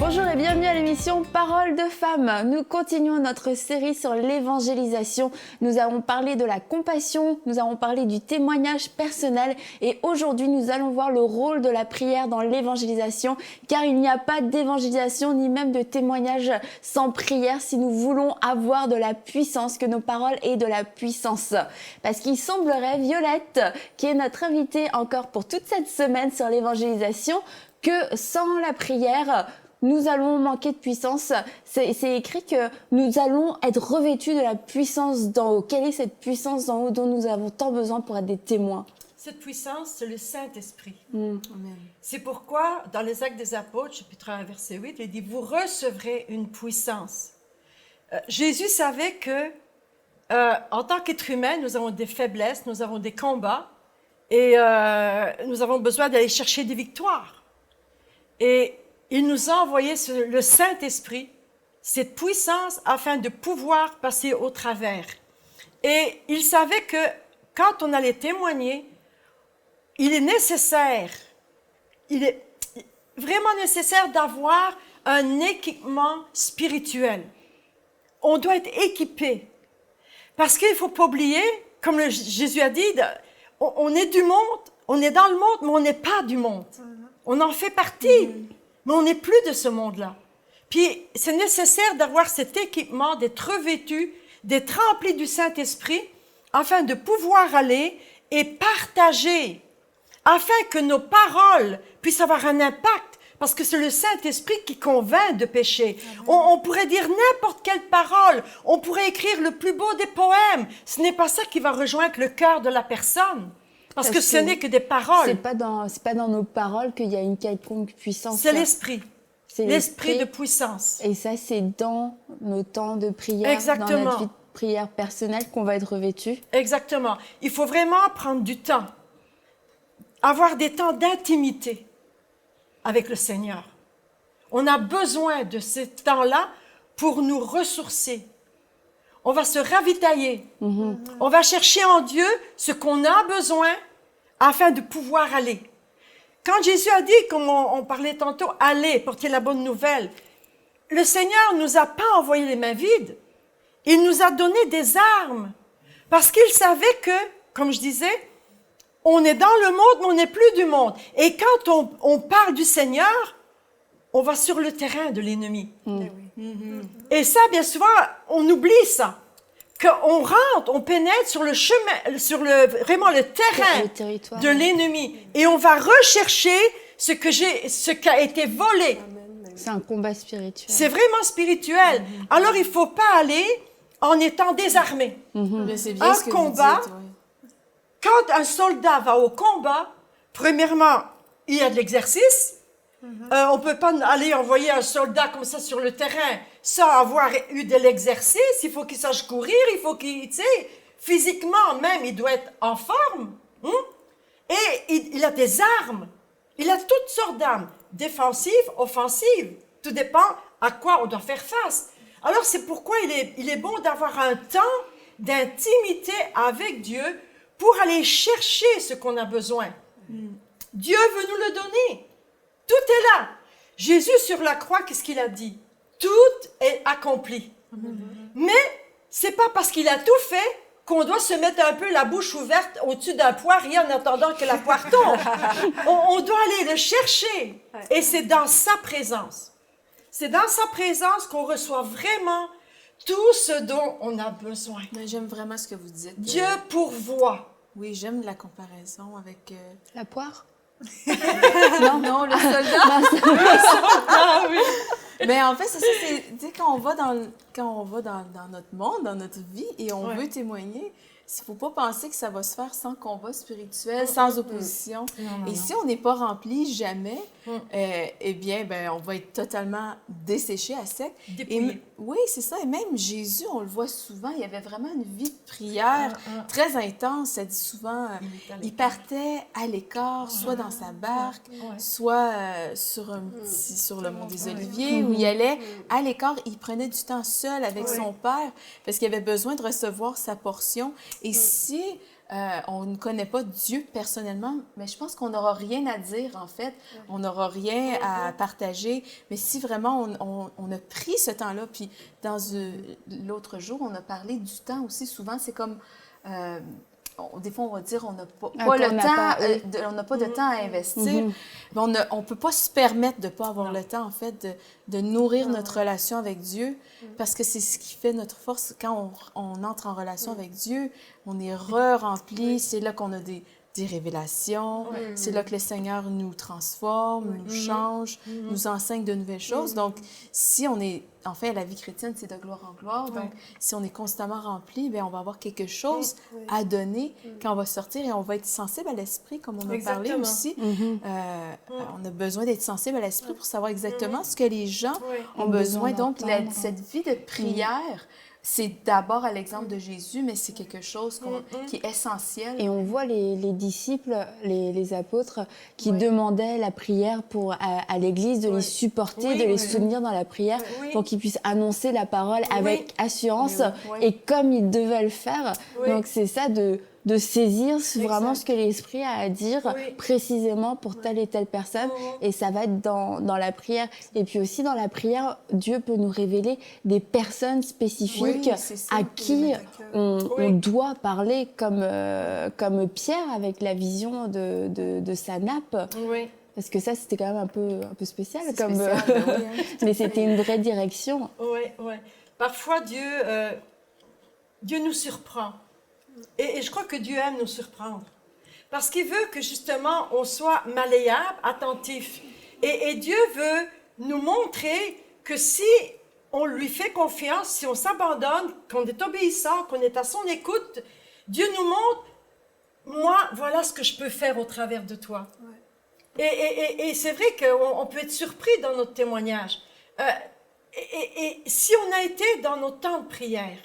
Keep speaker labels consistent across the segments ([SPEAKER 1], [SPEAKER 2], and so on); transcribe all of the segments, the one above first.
[SPEAKER 1] Bonjour et bienvenue à l'émission Paroles de femmes. Nous continuons notre série sur l'évangélisation. Nous avons parlé de la compassion, nous avons parlé du témoignage personnel et aujourd'hui nous allons voir le rôle de la prière dans l'évangélisation car il n'y a pas d'évangélisation ni même de témoignage sans prière si nous voulons avoir de la puissance, que nos paroles aient de la puissance. Parce qu'il semblerait, Violette, qui est notre invitée encore pour toute cette semaine sur l'évangélisation, que sans la prière, nous allons manquer de puissance. C'est écrit que nous allons être revêtus de la puissance d'en haut. Quelle est cette puissance d'en haut dont nous avons tant besoin pour être des témoins?
[SPEAKER 2] Cette puissance, c'est le Saint-Esprit.
[SPEAKER 1] Amen.
[SPEAKER 2] C'est pourquoi, dans les Actes des Apôtres, chapitre 1, verset 8, il dit « Vous recevrez une puissance ». Jésus savait que, en tant qu'être humain, nous avons des faiblesses, nous avons des combats et nous avons besoin d'aller chercher des victoires. Et il nous a envoyé le Saint-Esprit, cette puissance, afin de pouvoir passer au travers. Et il savait que quand on allait témoigner, il est vraiment nécessaire d'avoir un équipement spirituel. On doit être équipé. Parce qu'il ne faut pas oublier, comme Jésus a dit, on est du monde, on est dans le monde, mais on n'est pas du monde. On en fait partie. Mais on n'est plus de ce monde-là. Puis, c'est nécessaire d'avoir cet équipement, d'être revêtu, d'être rempli du Saint-Esprit, afin de pouvoir aller et partager, afin que nos paroles puissent avoir un impact, parce que c'est le Saint-Esprit qui convainc de péché. On pourrait dire n'importe quelle parole, on pourrait écrire le plus beau des poèmes. Ce n'est pas ça qui va rejoindre le cœur de la personne. Parce que ce n'est que des paroles.
[SPEAKER 1] C'est pas dans nos paroles qu'il y a une quelconque puissance.
[SPEAKER 2] C'est l'esprit. C'est l'esprit de puissance.
[SPEAKER 1] Et ça, c'est dans nos temps de prière,
[SPEAKER 2] Exactement.
[SPEAKER 1] dans notre vie de prière personnelle qu'on va être revêtu.
[SPEAKER 2] Exactement. Il faut vraiment prendre du temps. Avoir des temps d'intimité avec le Seigneur. On a besoin de ces temps-là pour nous ressourcer. On va se ravitailler. On va chercher en Dieu ce qu'on a besoin afin de pouvoir aller. Quand Jésus a dit, comme on parlait tantôt, « Allez, portez la bonne nouvelle », le Seigneur ne nous a pas envoyé les mains vides. Il nous a donné des armes. Parce qu'il savait que, comme je disais, on est dans le monde, mais on n'est plus du monde. Et quand on parle du Seigneur, on va sur le terrain de l'ennemi. Et ça, bien souvent, on oublie ça. Qu'on rentre, on pénètre sur le chemin, vraiment le terrain de l'ennemi. Et on va rechercher ce qui a été volé.
[SPEAKER 1] C'est un combat spirituel.
[SPEAKER 2] C'est vraiment spirituel. Alors, il ne faut pas aller en étant désarmé.
[SPEAKER 3] C'est bien ce que
[SPEAKER 2] combat,
[SPEAKER 3] vous dites, oui.
[SPEAKER 2] Quand un soldat va au combat, premièrement, il y a de l'exercice. On ne peut pas aller envoyer un soldat comme ça sur le terrain sans avoir eu de l'exercice. Il faut qu'il sache courir, il faut qu'il, tu sais, physiquement même, il doit être en forme. Et il a des armes. Il a toutes sortes d'armes, défensives, offensives. Tout dépend à quoi on doit faire face. Alors, c'est pourquoi il est bon d'avoir un temps d'intimité avec Dieu pour aller chercher ce qu'on a besoin. Dieu veut nous le donner. Tout est là. Jésus sur la croix, qu'est-ce qu'il a dit? Tout est accompli. Mais c'est pas parce qu'il a tout fait qu'on doit se mettre un peu la bouche ouverte au-dessus d'un poirier en attendant que la poire tombe. On doit aller le chercher. Et c'est dans sa présence. C'est dans sa présence qu'on reçoit vraiment tout ce dont on a besoin.
[SPEAKER 3] J'aime vraiment ce que vous dites.
[SPEAKER 2] Dieu pourvoit.
[SPEAKER 3] Oui, j'aime la comparaison avec...
[SPEAKER 1] La poire?
[SPEAKER 3] Non, le soldat.
[SPEAKER 2] Ah oui.
[SPEAKER 3] Mais en fait, c'est ça, c'est tu sais, quand on va dans notre monde, dans notre vie, et on veut témoigner, il ne faut pas penser que ça va se faire sans combat spirituel, sans opposition. Et si on n'est pas rempli jamais, eh bien, on va être totalement desséché à sec.
[SPEAKER 2] Dépouillé.
[SPEAKER 3] Oui, c'est ça. Et même Jésus, on le voit souvent, il avait vraiment une vie de prière très intense. Ça dit souvent, il partait à l'écart, soit dans sa barque, soit sur le mont des Oliviers, où il allait à l'écart. Il prenait du temps seul avec son Père, parce qu'il avait besoin de recevoir sa portion. Et si on ne connaît pas Dieu personnellement, mais je pense qu'on n'aura rien à dire, en fait. On n'aura rien à partager. Mais si vraiment on a pris ce temps-là, puis l'autre jour, on a parlé du temps aussi. Souvent, c'est comme... des fois, on va dire on n'a pas le temps, on n'a pas de temps à investir. Mais on ne peut pas se permettre de ne pas avoir le temps, en fait, de nourrir notre relation avec Dieu, parce que c'est ce qui fait notre force. Quand on entre en relation avec Dieu, on est rempli. C'est là qu'on a des révélations. C'est là que le Seigneur nous transforme, nous change, nous enseigne de nouvelles choses. Donc, si on est... En fait, la vie chrétienne, c'est de gloire en gloire. Donc, si on est constamment rempli, bien, on va avoir quelque chose à donner quand on va sortir et on va être sensible à l'esprit, comme on a parlé aussi. On a besoin d'être sensible à l'esprit pour savoir exactement ce que les gens ont besoin. Donc, cette vie de prière... C'est d'abord à l'exemple de Jésus, mais c'est quelque chose qui est essentiel.
[SPEAKER 1] Et on voit les disciples, les apôtres, qui demandaient la prière à l'Église, de les supporter, de les soutenir dans la prière, pour qu'ils puissent annoncer la parole avec assurance et comme ils devaient le faire. Donc c'est ça de saisir vraiment ce que l'Esprit a à dire précisément pour telle et telle personne. Et ça va être dans la prière. Et puis aussi dans la prière, Dieu peut nous révéler des personnes spécifiques à qui on doit parler, comme Pierre avec la vision de sa nappe. Parce que ça, c'était quand même un peu spécial. Mais c'était une vraie direction.
[SPEAKER 2] Parfois, Dieu nous surprend. Et je crois que Dieu aime nous surprendre. Parce qu'il veut que justement, on soit malléable, attentif. Et Dieu veut nous montrer que si on lui fait confiance, si on s'abandonne, qu'on est obéissant, qu'on est à son écoute, Dieu nous montre, moi, voilà ce que je peux faire au travers de toi. Et c'est vrai qu'on peut être surpris dans notre témoignage. Et si on a été dans nos temps de prière,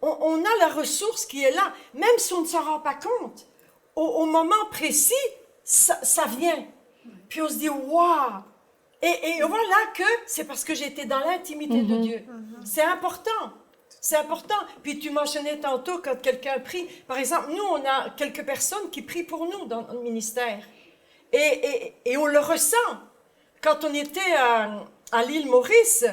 [SPEAKER 2] on a la ressource qui est là, même si on ne s'en rend pas compte. Au moment précis, ça vient. Puis on se dit, waouh! Et voilà que c'est parce que j'ai été dans l'intimité de Dieu. C'est important. C'est important. Puis tu mentionnais tantôt quand quelqu'un prie. Par exemple, nous, on a quelques personnes qui prient pour nous dans le ministère. Et on le ressent. Quand on était à l'île Maurice,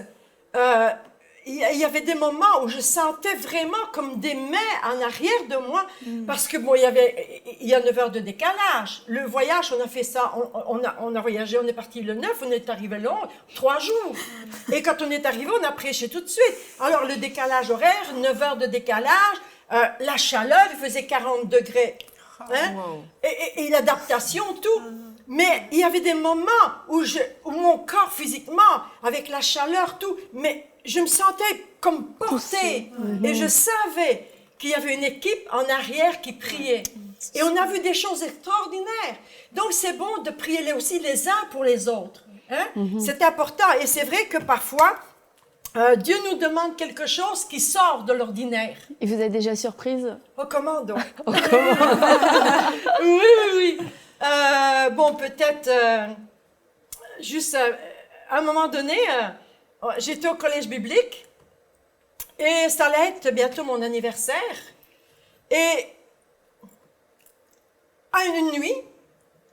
[SPEAKER 2] il y avait des moments où je sentais vraiment comme des mains en arrière de moi, parce que bon, il y a 9 heures de décalage. Le voyage, on a fait ça, on a voyagé, on est parti le 9, on est arrivé le 11, 3 jours. Et quand on est arrivé, on a prêché tout de suite. Alors le décalage horaire, 9 heures de décalage, la chaleur, il faisait 40 degrés. Hein? Et l'adaptation, tout. Mais il y avait des moments où mon corps physiquement, avec la chaleur, tout, mais je me sentais comme portée. Et je savais qu'il y avait une équipe en arrière qui priait. Et on a vu des choses extraordinaires. Donc c'est bon de prier aussi les uns pour les autres. Hein? C'est important. Et c'est vrai que parfois, Dieu nous demande quelque chose qui sort de l'ordinaire.
[SPEAKER 1] Et vous êtes déjà surprise?
[SPEAKER 2] Oh, comment donc?
[SPEAKER 1] Oui.
[SPEAKER 2] Oui. Bon, peut-être, juste à un moment donné, j'étais au collège biblique et ça allait être bientôt mon anniversaire. Et à une nuit,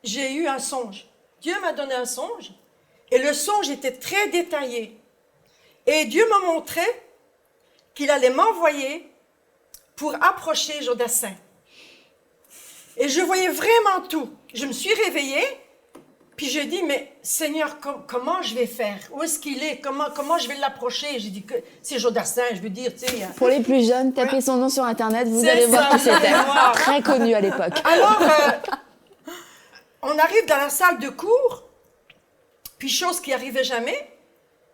[SPEAKER 2] j'ai eu un songe. Dieu m'a donné un songe et le songe était très détaillé. Et Dieu m'a montré qu'il allait m'envoyer pour approcher Jodassin. Et je voyais vraiment tout. Je me suis réveillée, puis j'ai dit, mais Seigneur, comment je vais faire? Où est-ce qu'il est? Comment je vais l'approcher? J'ai dit que c'est Jodassin, je veux dire, tu sais.
[SPEAKER 1] Pour les plus jeunes, tapez son nom sur Internet, vous allez voir qui c'était. Très connu à l'époque.
[SPEAKER 2] Alors, on arrive dans la salle de cours, puis chose qui n'arrivait jamais,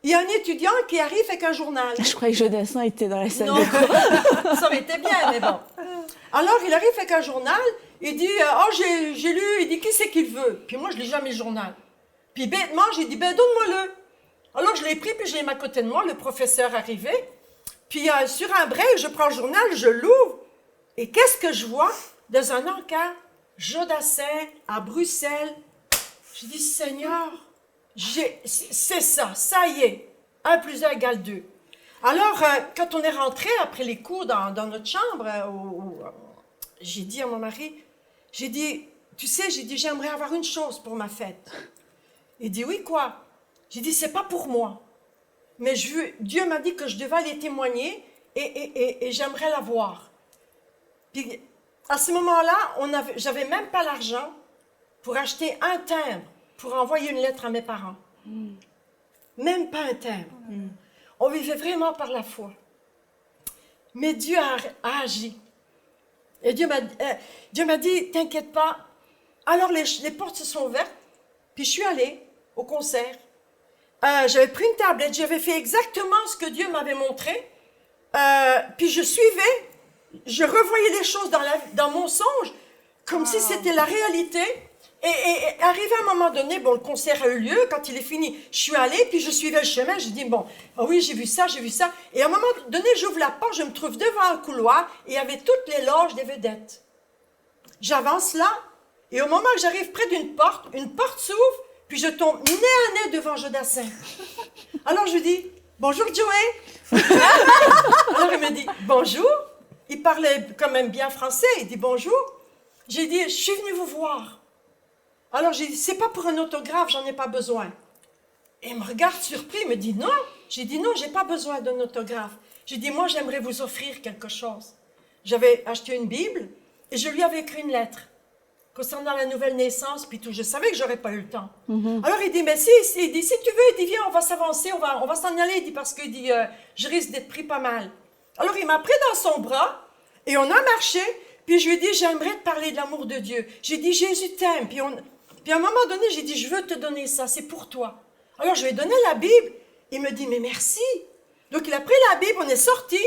[SPEAKER 2] il y a un étudiant qui arrive avec un journal.
[SPEAKER 1] Je croyais que Jodassin était dans la salle
[SPEAKER 2] non,
[SPEAKER 1] de cours.
[SPEAKER 2] Ça aurait été bien, mais bon. Alors, il arrive avec un journal, il dit, oh, j'ai lu, il dit, qui c'est qu'il veut? Puis moi, je ne lis jamais le journal. Puis bêtement, j'ai dit, ben, donne-moi-le. Alors, je l'ai pris, puis je l'ai mis à côté de moi, le professeur arrivait. Puis sur un break, je prends le journal, je l'ouvre, et qu'est-ce que je vois? Dans un encart, Jodassin, à Bruxelles. Je dis, Seigneur, c'est ça y est, 1 + 1 = 2. Alors, quand on est rentré après les cours dans notre chambre, j'ai dit à mon mari, j'ai dit, tu sais, j'ai dit, j'aimerais avoir une chose pour ma fête. Il dit, oui, quoi? J'ai dit, c'est pas pour moi. Mais Dieu m'a dit que je devais aller témoigner et j'aimerais la voir. Puis, à ce moment-là, j'avais même pas l'argent pour acheter un timbre, pour envoyer une lettre à mes parents. Même pas un timbre. On vivait vraiment par la foi. Mais Dieu a agi. Et Dieu m'a dit, t'inquiète pas. Alors les portes se sont ouvertes, puis je suis allée au concert. J'avais pris une tablette, j'avais fait exactement ce que Dieu m'avait montré. Puis je suivais, je revoyais les choses dans mon songe, comme si c'était la réalité. Et arrivé à un moment donné, bon, le concert a eu lieu, quand il est fini, je suis allée, puis je suivais le chemin, j'ai dit, bon, oh oui, j'ai vu ça. Et à un moment donné, j'ouvre la porte, je me trouve devant un couloir, et il y avait toutes les loges des vedettes. J'avance là, et au moment que j'arrive près d'une porte s'ouvre, puis je tombe nez à nez devant Jodassin. Alors je lui dis, bonjour Joey. Alors il me dit, bonjour. Il parlait quand même bien français, il dit bonjour. J'ai dit, je suis venue vous voir. Alors j'ai dit, c'est pas pour un autographe, j'en ai pas besoin. Et il me regarde surpris, il me dit non. J'ai dit non, j'ai pas besoin d'un autographe. J'ai dit, moi j'aimerais vous offrir quelque chose. J'avais acheté une Bible et je lui avais écrit une lettre concernant la nouvelle naissance, puis tout. Je savais que j'aurais pas eu le temps. Alors il dit, mais si tu veux, il dit, viens, on va s'avancer, on va s'en aller, il dit, parce qu'il dit, je risque d'être pris pas mal. Alors il m'a pris dans son bras et on a marché, puis je lui ai dit, j'aimerais te parler de l'amour de Dieu. J'ai dit, Jésus t'aime, puis à un moment donné, j'ai dit, je veux te donner ça, c'est pour toi. Alors je lui ai donné la Bible, il me dit, mais merci. Donc il a pris la Bible, on est sorti,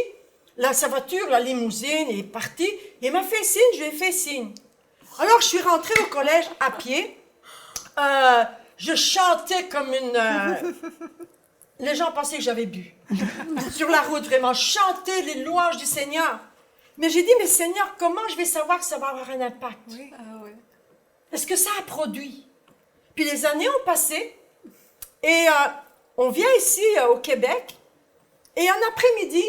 [SPEAKER 2] sa voiture, la limousine est partie, il m'a fait signe, je lui ai fait signe. Alors je suis rentrée au collège à pied, je chantais comme une... les gens pensaient que j'avais bu. Sur la route, vraiment, je chantais les louanges du Seigneur. Mais j'ai dit, mais Seigneur, comment je vais savoir que ça va avoir un impact?
[SPEAKER 3] Oui. Ah oui.
[SPEAKER 2] Est-ce que ça a produit? Puis les années ont passé et on vient ici au Québec et un après-midi,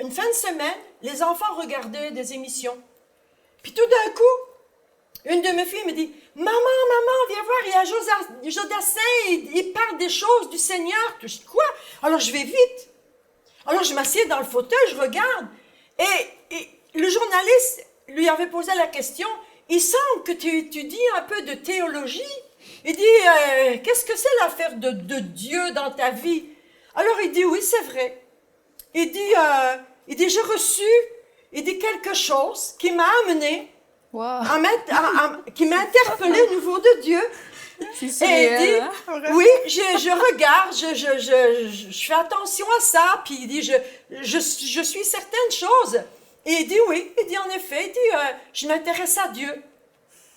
[SPEAKER 2] une fin de semaine, les enfants regardaient des émissions. Puis tout d'un coup, une de mes filles me dit, maman, viens voir, il y a Jodassin, il parle des choses du Seigneur. Je dis, quoi? Alors je vais vite. Alors je m'assieds dans le fauteuil, je regarde et le journaliste lui avait posé la question, il semble que tu étudies un peu de théologie. Il dit, qu'est-ce que c'est l'affaire de Dieu dans ta vie? Alors il dit, oui, c'est vrai. Il dit, j'ai reçu, il dit quelque chose qui m'a amené, qui m'a interpellé au niveau de Dieu.
[SPEAKER 3] C'est
[SPEAKER 2] Et il dit,
[SPEAKER 3] réel, hein?
[SPEAKER 2] oui, je regarde, je fais attention à ça, puis il dit, je suis certaines choses. Et il dit, oui, il dit, en effet, il dit, je m'intéresse à Dieu.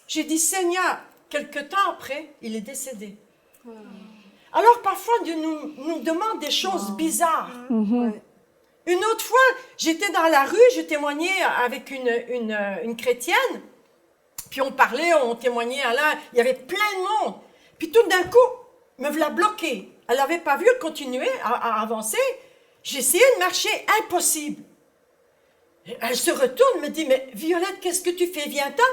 [SPEAKER 2] J'ai dit, Seigneur, quelque temps après, il est décédé. Alors, parfois, Dieu nous demande des choses bizarres.
[SPEAKER 3] Ouais.
[SPEAKER 2] Une autre fois, j'étais dans la rue, je témoignais avec une chrétienne, puis on parlait, on témoignait à l'un, il y avait plein de monde. Puis tout d'un coup, me voilà bloquée. Elle n'avait pas vu continuer à avancer. J'ai essayé de marcher, impossible. Elle se retourne, me dit, mais Violette, qu'est-ce que tu fais? Viens-t'en.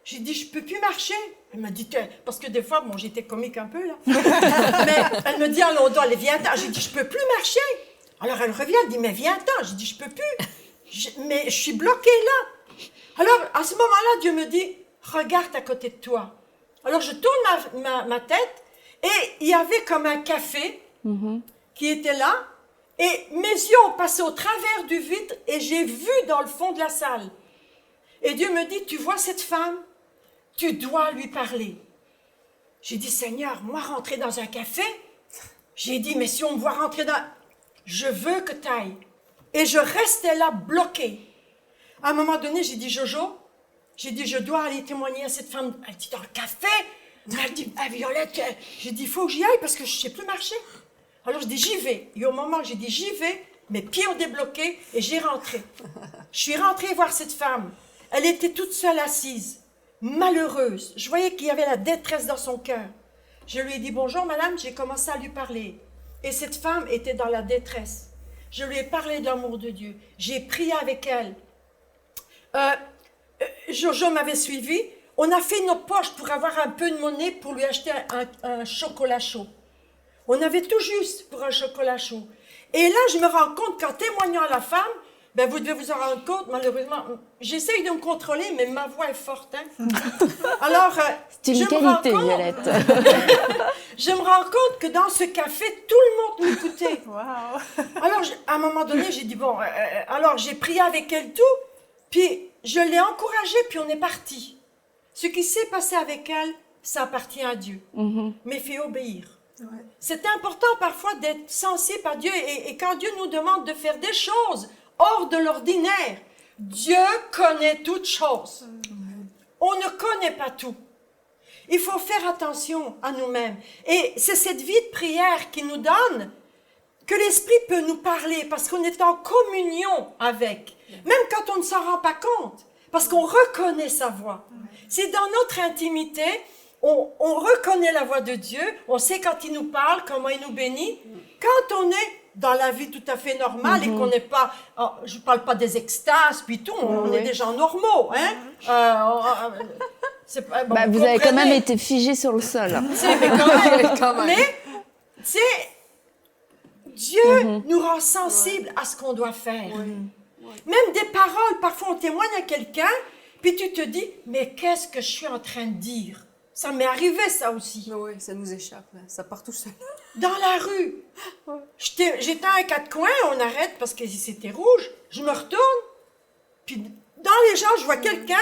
[SPEAKER 2] J'ai dit, je ne peux plus marcher. Elle m'a dit, parce que des fois, bon, j'étais comique un peu, là. Mais elle me dit, allons, allez, viens-t'en. J'ai dit, je ne peux plus marcher. Alors elle revient, elle dit, mais viens-t'en. J'ai dit, je ne peux plus. Mais je suis bloquée là. Alors, à ce moment-là, Dieu me dit, regarde à côté de toi. Alors, je tourne ma tête et il y avait comme un café qui était là. Et mes yeux ont passé au travers du vitre et j'ai vu dans le fond de la salle. Et Dieu me dit, tu vois cette femme? Tu dois lui parler. J'ai dit, Seigneur, moi rentrer dans un café? J'ai dit, mais si on me voit rentrer dans... Je veux que tu ailles. Et je restais là bloquée. À un moment donné, j'ai dit, Jojo, j'ai dit, je dois aller témoigner à cette femme. Elle dit, dans le café? Elle dit, ah, Violette, j'ai dit, il faut que j'y aille parce que je ne sais plus marcher. Alors je dis, j'y vais. Et au moment où j'ai dit, j'y vais, mes pieds ont débloqué et j'ai rentré. Je suis rentrée voir cette femme. Elle était toute seule assise, malheureuse. Je voyais qu'il y avait la détresse dans son cœur. Je lui ai dit, bonjour madame, j'ai commencé à lui parler. Et cette femme était dans la détresse. Je lui ai parlé de l'amour de Dieu. J'ai prié avec elle. Jojo m'avait suivi. On a fait nos poches pour avoir un peu de monnaie pour lui acheter un chocolat chaud. On avait tout juste pour un chocolat chaud. Et là, je me rends compte qu'en témoignant à la femme, ben vous devez vous en rendre compte, malheureusement, j'essaye de me contrôler, mais ma voix est forte. Hein? Alors,
[SPEAKER 1] c'est une qualité, Violette.
[SPEAKER 2] Je me rends compte que dans ce café, tout le monde m'écoutait.
[SPEAKER 3] Wow.
[SPEAKER 2] Alors, à un moment donné, j'ai dit, bon, alors j'ai prié avec elle tout, puis je l'ai encouragée, puis on est parti. Ce qui s'est passé avec elle, ça appartient à Dieu. Mais il faut obéir. Ouais. C'est important parfois d'être sensible à Dieu, et quand Dieu nous demande de faire des choses hors de l'ordinaire, Dieu connaît toutes choses. On ne connaît pas tout. Il faut faire attention à nous-mêmes. Et c'est cette vie de prière qui nous donne que l'Esprit peut nous parler parce qu'on est en communion avec. Même quand on ne s'en rend pas compte. Parce qu'on reconnaît sa voix. C'est dans notre intimité, on reconnaît la voix de Dieu. On sait quand il nous parle, comment il nous bénit. Quand on est dans la vie tout à fait normale et qu'on n'est pas, je ne parle pas des extases, puis tout, on est des gens normaux. Hein?
[SPEAKER 1] Bon, vous avez quand même été figé sur le sol.
[SPEAKER 2] Mais quand même. Mais, tu sais, Dieu nous rend sensibles à ce qu'on doit faire. Même des paroles, parfois on témoigne à quelqu'un, puis tu te dis, mais qu'est-ce que je suis en train de dire? Ça m'est arrivé, ça aussi.
[SPEAKER 4] Oui, ça nous échappe, ça part tout seul.
[SPEAKER 2] Dans la rue. J'étais à un quatre coins, on arrête parce que c'était rouge. Je me retourne, puis dans les gens, je vois quelqu'un,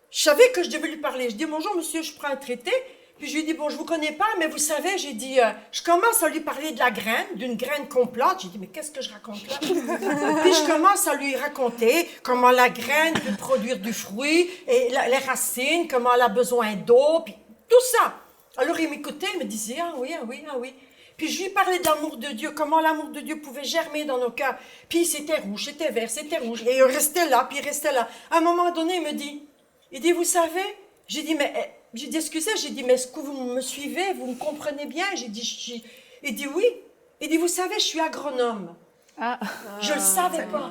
[SPEAKER 2] je savais que je devais lui parler. Je dis, bonjour monsieur, je prends un traité. Puis je lui dis, bon, je vous connais pas, mais vous savez, j'ai dit, je commence à lui parler de la graine, d'une graine complète. J'ai dit, mais qu'est-ce que je raconte là? Puis je commence à lui raconter comment la graine peut produire du fruit, et les racines, comment elle a besoin d'eau, puis tout ça. Alors il m'écoutait, il me disait, ah oui, ah oui, ah oui. Puis je lui parlais de l'amour de Dieu, comment l'amour de Dieu pouvait germer dans nos cœurs. Puis c'était rouge, c'était vert, c'était rouge. Et il restait là, puis il restait là. À un moment donné, il dit, vous savez, j'ai dit, excusez, j'ai dit, mais est-ce que vous me suivez, vous me comprenez bien? Il dit, oui. Il dit, vous savez, je suis agronome. Je le savais pas.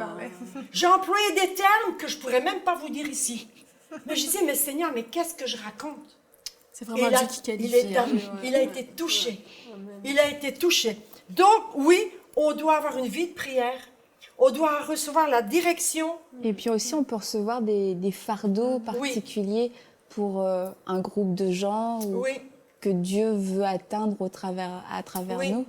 [SPEAKER 2] J'ai employé des termes que je pourrais même pas vous dire ici. Mais je disais, mais Seigneur, mais qu'est-ce que je raconte?
[SPEAKER 3] C'est vraiment Dieu qui qualifie.
[SPEAKER 2] Il a été touché. Il a été touché. Donc, oui, on doit avoir une vie de prière. On doit recevoir la direction.
[SPEAKER 1] Et puis aussi, on peut recevoir des fardeaux particuliers pour un groupe de gens ou que Dieu veut atteindre à travers nous.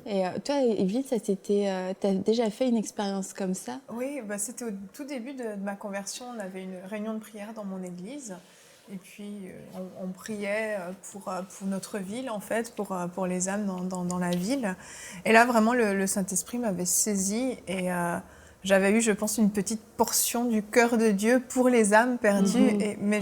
[SPEAKER 1] Et toi, Evelyne, tu as déjà fait une expérience comme ça?
[SPEAKER 5] Oui, c'était au tout début de ma conversion. On avait une réunion de prière dans mon église. Et puis, on priait pour notre ville, en fait, pour les âmes dans la ville. Et là, vraiment, le Saint-Esprit m'avait saisie et j'avais eu, je pense, une petite portion du cœur de Dieu pour les âmes perdues. Mais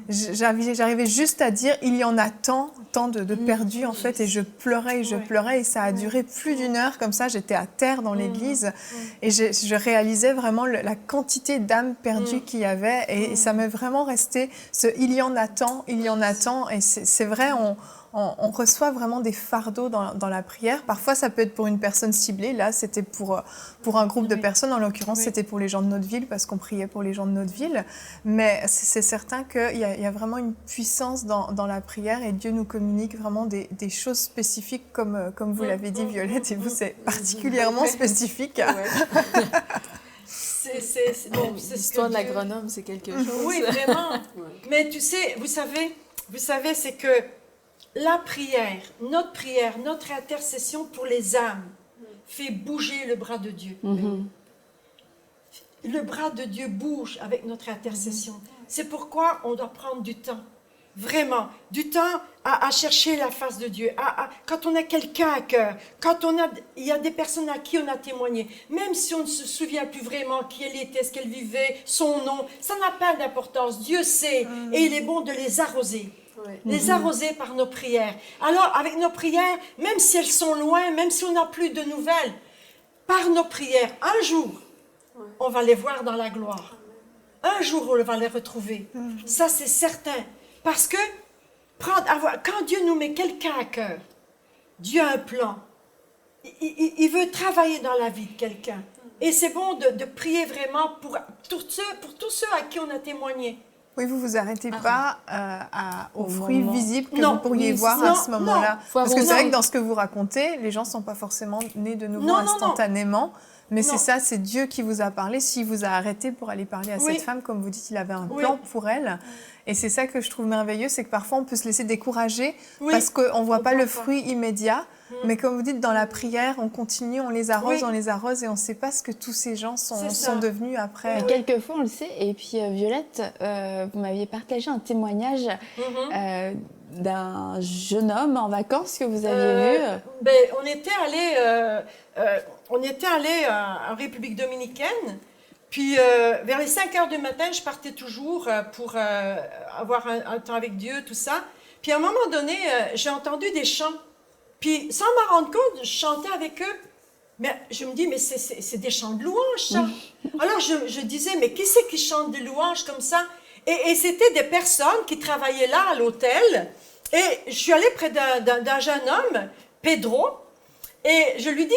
[SPEAKER 5] j'arrivais juste à dire, il y en a tant de perdus, en fait. Et je pleurais, et ça a duré plus d'1 heure. Comme ça, j'étais à terre dans l'église. Et je réalisais vraiment la quantité d'âmes perdues qu'il y avait. Et ça m'est vraiment resté il y en a tant. Et c'est vrai, on reçoit vraiment des fardeaux dans la prière. Parfois, ça peut être pour une personne ciblée. Là, c'était pour un groupe de personnes. En l'occurrence, c'était pour les gens de notre ville, parce qu'on priait pour les gens de notre ville. Mais c'est certain qu'il y a vraiment une puissance dans la prière, et Dieu nous communique vraiment des choses spécifiques, comme vous l'avez dit, Violette, et vous, c'est particulièrement spécifique.
[SPEAKER 3] L'histoire de l'agronome, c'est quelque chose.
[SPEAKER 2] Oui, vraiment. Mais tu sais, vous savez, c'est que la prière, notre intercession pour les âmes fait bouger le bras de Dieu. Le bras de Dieu bouge avec notre intercession. C'est pourquoi on doit prendre du temps, vraiment, du temps à chercher la face de Dieu. Quand on a quelqu'un à cœur, il y a des personnes à qui on a témoigné, même si on ne se souvient plus vraiment qui elle était, ce qu'elle vivait, son nom, ça n'a pas d'importance. Dieu sait, et il est bon de les arroser. Les arroser par nos prières. Alors, avec nos prières, même si elles sont loin, même si on n'a plus de nouvelles, par nos prières, un jour, on va les voir dans la gloire. Un jour, on va les retrouver. Ça, c'est certain. Parce que, quand Dieu nous met quelqu'un à cœur, Dieu a un plan. Il veut travailler dans la vie de quelqu'un. Et c'est bon de prier vraiment pour tous ceux à qui on a témoigné.
[SPEAKER 5] Oui, vous vous arrêtez pas aux
[SPEAKER 1] Au
[SPEAKER 5] fruits
[SPEAKER 1] moment.
[SPEAKER 5] visibles que
[SPEAKER 2] Non,
[SPEAKER 5] vous pourriez
[SPEAKER 2] oui,
[SPEAKER 5] voir
[SPEAKER 2] non,
[SPEAKER 5] à ce moment-là.
[SPEAKER 3] Faut
[SPEAKER 5] Parce que c'est
[SPEAKER 2] avoir-
[SPEAKER 5] vrai que dans ce que vous racontez, les gens sont pas forcément nés de nouveau
[SPEAKER 2] Non, non, non.
[SPEAKER 5] instantanément. Mais
[SPEAKER 2] Non.
[SPEAKER 5] c'est ça, c'est Dieu qui vous a parlé. S'il vous a arrêté pour aller parler à
[SPEAKER 2] Oui.
[SPEAKER 5] cette femme, comme vous dites, il avait un
[SPEAKER 2] Oui.
[SPEAKER 5] plan pour elle. Et c'est ça que je trouve merveilleux, c'est que parfois on peut se laisser décourager
[SPEAKER 2] Oui.
[SPEAKER 5] parce qu'on voit pas
[SPEAKER 2] voit
[SPEAKER 5] le
[SPEAKER 2] pas.
[SPEAKER 5] fruit immédiat. Mais comme vous dites, dans la prière, on continue, on les arrose,
[SPEAKER 2] Oui.
[SPEAKER 5] on les arrose et on ne sait pas ce que tous ces gens
[SPEAKER 2] C'est ça.
[SPEAKER 5] sont devenus après.
[SPEAKER 1] Mais quelquefois, on le sait. Et puis, Violette, vous m'aviez partagé un témoignage d'un jeune homme en vacances que vous aviez vu.
[SPEAKER 2] Ben, on était allé en République dominicaine. Puis, vers les 5 heures du matin, je partais toujours pour avoir un temps avec Dieu, tout ça. Puis, à un moment donné, j'ai entendu des chants. Puis, sans m'en rendre compte, je chantais avec eux. Mais je me dis, mais c'est des chants de louanges, ça. Alors, je disais, mais qui c'est qui chante des louanges comme ça? Et c'était des personnes qui travaillaient là, à l'hôtel. Et je suis allée près d'un jeune homme, Pedro, et je lui dis,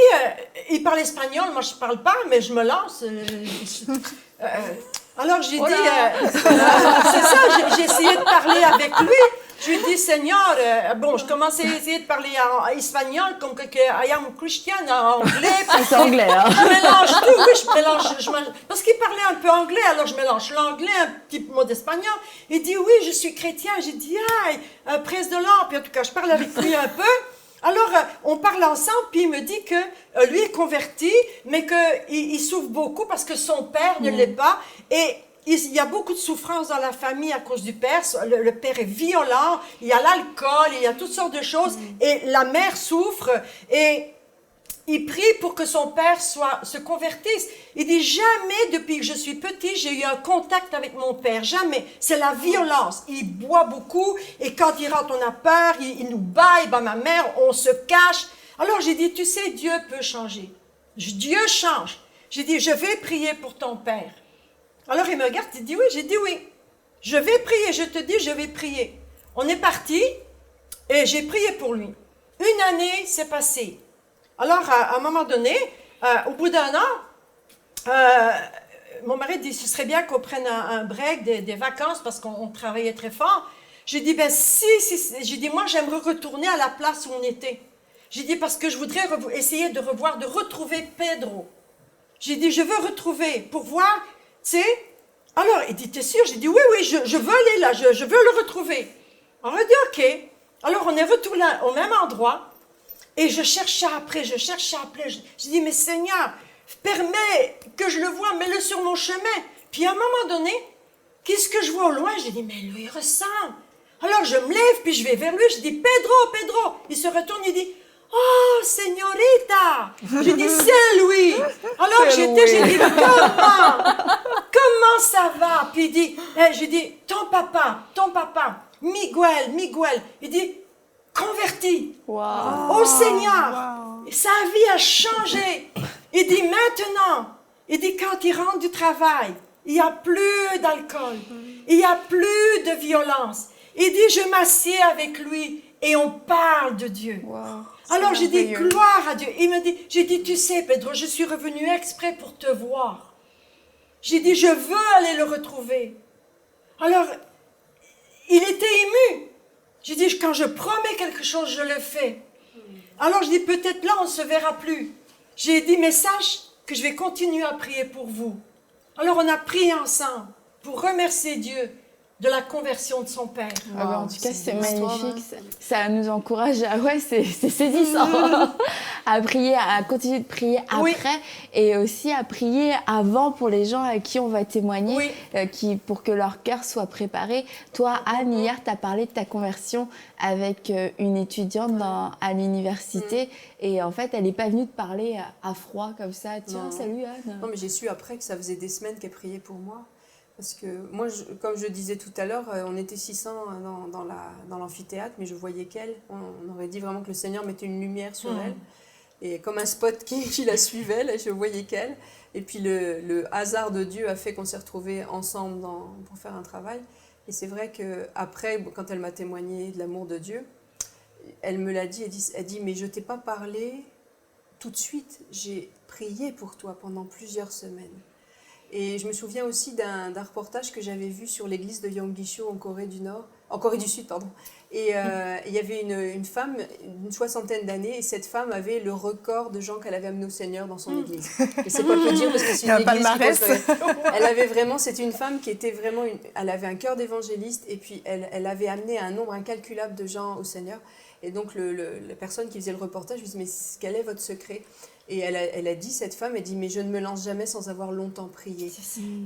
[SPEAKER 2] il parle espagnol, moi je ne parle pas, mais je me lance. Alors j'ai dit, c'est ça, j'ai essayé de parler avec lui. Je lui dis, Seigneur, bon, je commençais à essayer de parler en espagnol, comme que I am Christian, en anglais.
[SPEAKER 1] C'est anglais, hein?
[SPEAKER 2] Je mélange tout, oui, je mélange. Parce qu'il parlait un peu anglais, alors je mélange l'anglais, un petit mot d'espagnol. Il dit, oui, je suis chrétien. J'ai dit, praise the Lord. Puis en tout cas, je parle avec lui un peu. Alors, on parle ensemble, puis il me dit que lui est converti, mais qu'il souffre beaucoup parce que son père ne l'est pas. Et il y a beaucoup de souffrance dans la famille à cause du père. Le père est violent, il y a l'alcool, il y a toutes sortes de choses. Et la mère souffre. Et il prie pour que son père se convertisse. Il dit, jamais depuis que je suis petit, j'ai eu un contact avec mon père. Jamais. C'est la violence. Il boit beaucoup et quand il rentre, on a peur. Il nous bat, il bat ma mère, on se cache. Alors j'ai dit, tu sais, Dieu peut changer. Dieu change. J'ai dit, je vais prier pour ton père. Alors il me regarde, il dit oui. J'ai dit oui. Je vais prier, je te dis, je vais prier. On est parti et j'ai prié pour lui. Une année s'est passée. Alors, à un moment donné, au bout d'un an, mon mari dit, ce serait bien qu'on prenne un break, des vacances, parce qu'on travaillait très fort. J'ai dit, ben si, j'ai dit, moi j'aimerais retourner à la place où on était. J'ai dit, parce que je voudrais essayer de retrouver Pedro. J'ai dit, je veux retrouver, pour voir, tu sais. Alors, il dit, t'es sûr? J'ai dit, oui, je veux aller là, je veux le retrouver. On a dit, ok. Alors, on est retourné au même endroit. Et je cherchais après. J'ai dit, mais Seigneur, permets que je le voie, mets-le sur mon chemin. Puis à un moment donné, qu'est-ce que je vois au loin? J'ai dit, mais lui, il ressemble. Alors je me lève, puis je vais vers lui, je dis, Pedro. Il se retourne, il dit, oh, señorita. J'ai dit, c'est lui. Alors j'ai dit, comment ça va? Puis il dit, j'ai dit, ton papa, Miguel. Il dit, converti au Seigneur. Sa vie a changé. Il dit maintenant, quand il rentre du travail, il n'y a plus d'alcool, il n'y a plus de violence. Il dit, je m'assieds avec lui et on parle de Dieu. Alors j'ai dit, gloire à Dieu. J'ai dit, tu sais, Pedro, je suis revenu exprès pour te voir. J'ai dit, je veux aller le retrouver. Alors, il était ému. J'ai dit, quand je promets quelque chose, je le fais. Alors, je dis, peut-être là, on ne se verra plus. J'ai dit, mais sache que je vais continuer à prier pour vous. Alors, on a prié ensemble pour remercier Dieu de la conversion de son père.
[SPEAKER 1] En tout cas, c'est magnifique. Ça nous encourage c'est saisissant. À prier, à continuer de prier après et aussi à prier avant pour les gens à qui on va témoigner, pour que leur cœur soit préparé. Toi, Anne, hier, tu as parlé de ta conversion avec une étudiante à l'université et en fait, elle n'est pas venue te parler à froid comme ça. Tiens, salut Anne.
[SPEAKER 4] Non, mais j'ai su après que ça faisait des semaines qu'elle priait pour moi. Parce que moi, comme je disais tout à l'heure, on était 600 dans l'amphithéâtre, mais je voyais qu'elle. On aurait dit vraiment que le Seigneur mettait une lumière sur elle. Et comme un spot qui la suivait, là, je voyais qu'elle. Et puis le hasard de Dieu a fait qu'on s'est retrouvés ensemble pour faire un travail. Et c'est vrai qu'après, quand elle m'a témoigné de l'amour de Dieu, elle me l'a dit, elle dit, mais je ne t'ai pas parlé tout de suite, j'ai prié pour toi pendant plusieurs semaines. Et je me souviens aussi d'un reportage que j'avais vu sur l'église de Yonggi-cho en Corée du Sud, pardon. Et il y avait une femme d'une 60aine d'années, et cette femme avait le record de gens qu'elle avait amenés au Seigneur dans son église. Je sais pas quoi dire parce que c'est une église elle avait vraiment, c'était une femme qui était vraiment, elle avait un cœur d'évangéliste, et puis elle avait amené un nombre incalculable de gens au Seigneur. Et donc la personne qui faisait le reportage lui dit, mais quel est votre secret? Et elle a dit, cette femme, elle dit, mais je ne me lance jamais sans avoir longtemps prié.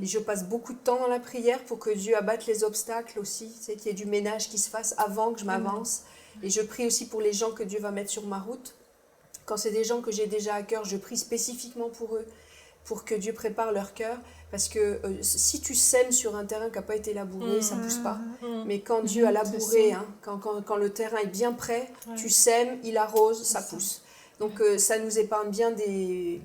[SPEAKER 4] Et je passe beaucoup de temps dans la prière pour que Dieu abatte les obstacles aussi, qu'il y ait du ménage qui se fasse avant que je m'avance. Et je prie aussi pour les gens que Dieu va mettre sur ma route. Quand c'est des gens que j'ai déjà à cœur, je prie spécifiquement pour eux, pour que Dieu prépare leur cœur. Parce que si tu sèmes sur un terrain qui n'a pas été labouré, ça ne pousse pas. Mais quand Dieu a labouré, quand le terrain est bien prêt, tu sèmes, il arrose, ça pousse. Donc ça nous épargne bien des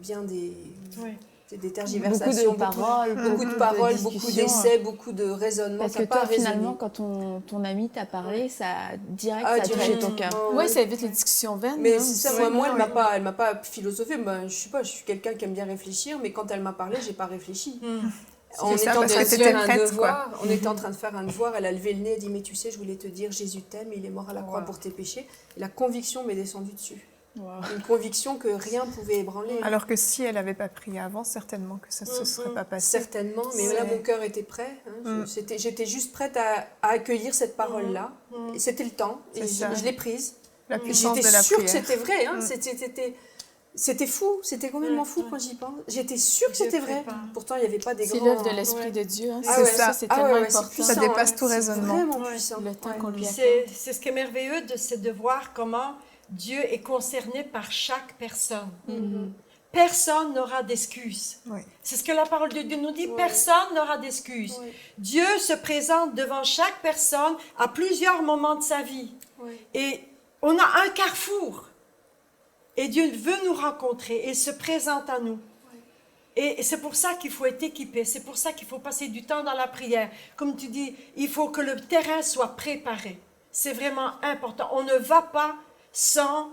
[SPEAKER 4] tergiversations, beaucoup de paroles, beaucoup d'essais, beaucoup de raisonnements.
[SPEAKER 1] Parce que toi, finalement, quand ton ami t'a parlé, ça a touché ton cœur.
[SPEAKER 3] Oui, ça évite les discussions vaines.
[SPEAKER 4] Mais c'est ça, moi, elle m'a pas philosophé. Ben, je sais pas, je suis quelqu'un qui aime bien réfléchir, mais quand elle m'a parlé, j'ai pas réfléchi. On était en train de faire un devoir, elle a levé le nez, elle dit, mais tu sais, je voulais te dire, Jésus t'aime, il est mort à la croix pour tes péchés. Et la conviction m'est descendue dessus. Une conviction que rien ne pouvait ébranler.
[SPEAKER 5] Alors que si elle n'avait pas prié avant, certainement que ça ne se serait pas passé.
[SPEAKER 4] Certainement, mais là, mon cœur était prêt. J'étais juste prête à accueillir cette parole-là. C'était le temps, et je l'ai prise.
[SPEAKER 5] La puissance de la
[SPEAKER 4] J'étais sûre
[SPEAKER 5] prière.
[SPEAKER 4] que c'était vrai. C'était fou, c'était complètement fou quand j'y pense. J'étais sûre que c'était vrai. Pourtant, il n'y avait pas des grands...
[SPEAKER 3] C'est l'œuvre de l'Esprit de Dieu.
[SPEAKER 5] C'est ça.
[SPEAKER 3] C'est tellement important.
[SPEAKER 4] Puissant,
[SPEAKER 5] ça dépasse tout raisonnement.
[SPEAKER 4] C'est vraiment puissant.
[SPEAKER 3] Le temps qu'on lui accorde.
[SPEAKER 2] C'est ce qui est merveilleux, c'est de voir comment Dieu est concerné par chaque personne. Personne n'aura d'excuses. C'est ce que la parole de Dieu nous dit. Personne n'aura d'excuses. Dieu se présente devant chaque personne à plusieurs moments de sa vie. Et on a un carrefour. Et Dieu veut nous rencontrer et se présente à nous. Et c'est pour ça qu'il faut être équipé. C'est pour ça qu'il faut passer du temps dans la prière. Comme tu dis, il faut que le terrain soit préparé. C'est vraiment important. On ne va pas sans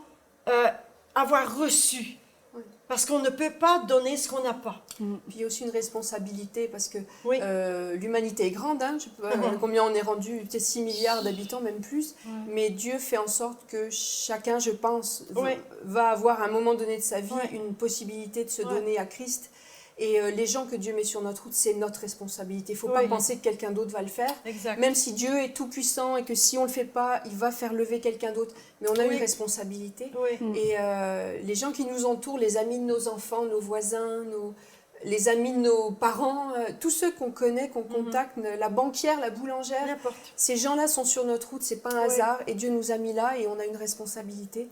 [SPEAKER 2] avoir reçu. Parce qu'on ne peut pas donner ce qu'on n'a pas.
[SPEAKER 4] Puis il y a aussi une responsabilité parce que l'humanité est grande. Je sais pas combien on est rendu, peut-être 6 milliards d'habitants, même plus. Mais Dieu fait en sorte que chacun, je pense, va avoir à un moment donné de sa vie une possibilité de se donner à Christ. Et les gens que Dieu met sur notre route, c'est notre responsabilité. Il ne faut pas penser que quelqu'un d'autre va le faire.
[SPEAKER 2] Exact.
[SPEAKER 4] Même si Dieu est tout-puissant et que si on ne le fait pas, il va faire lever quelqu'un d'autre. Mais on a une responsabilité. Et les gens qui nous entourent, les amis de nos enfants, nos voisins, les amis de nos parents, tous ceux qu'on connaît, qu'on contacte, la banquière, la boulangère, ces gens-là sont sur notre route, ce n'est pas un hasard. Et Dieu nous a mis là et on a une responsabilité.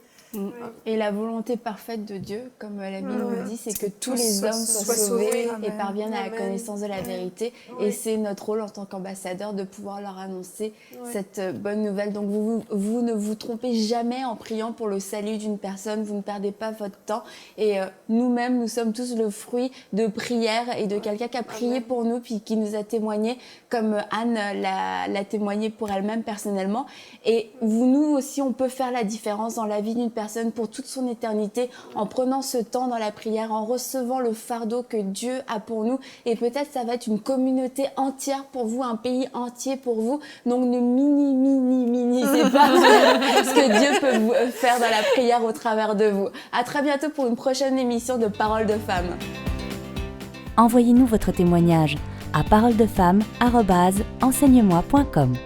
[SPEAKER 1] Et la volonté parfaite de Dieu, comme la Bible nous dit, c'est que tous les hommes soient sauvés et parviennent à la connaissance de la vérité. Et c'est notre rôle en tant qu'ambassadeur de pouvoir leur annoncer cette bonne nouvelle. Donc vous ne vous trompez jamais en priant pour le salut d'une personne, vous ne perdez pas votre temps. Et nous-mêmes, nous sommes tous le fruit de prières et de quelqu'un qui a prié pour nous, puis qui nous a témoigné, comme Anne l'a témoigné pour elle-même personnellement. Et nous aussi, on peut faire la différence dans la vie d'une personne pour toute son éternité, en prenant ce temps dans la prière, en recevant le fardeau que Dieu a pour nous. Et peut-être ça va être une communauté entière pour vous, un pays entier pour vous. Donc ne minimisez pas ce que Dieu peut vous faire dans la prière au travers de vous. À très bientôt pour une prochaine émission de Paroles de Femmes.
[SPEAKER 6] Envoyez-nous votre témoignage à paroledefemmes@enseigne-moi.com.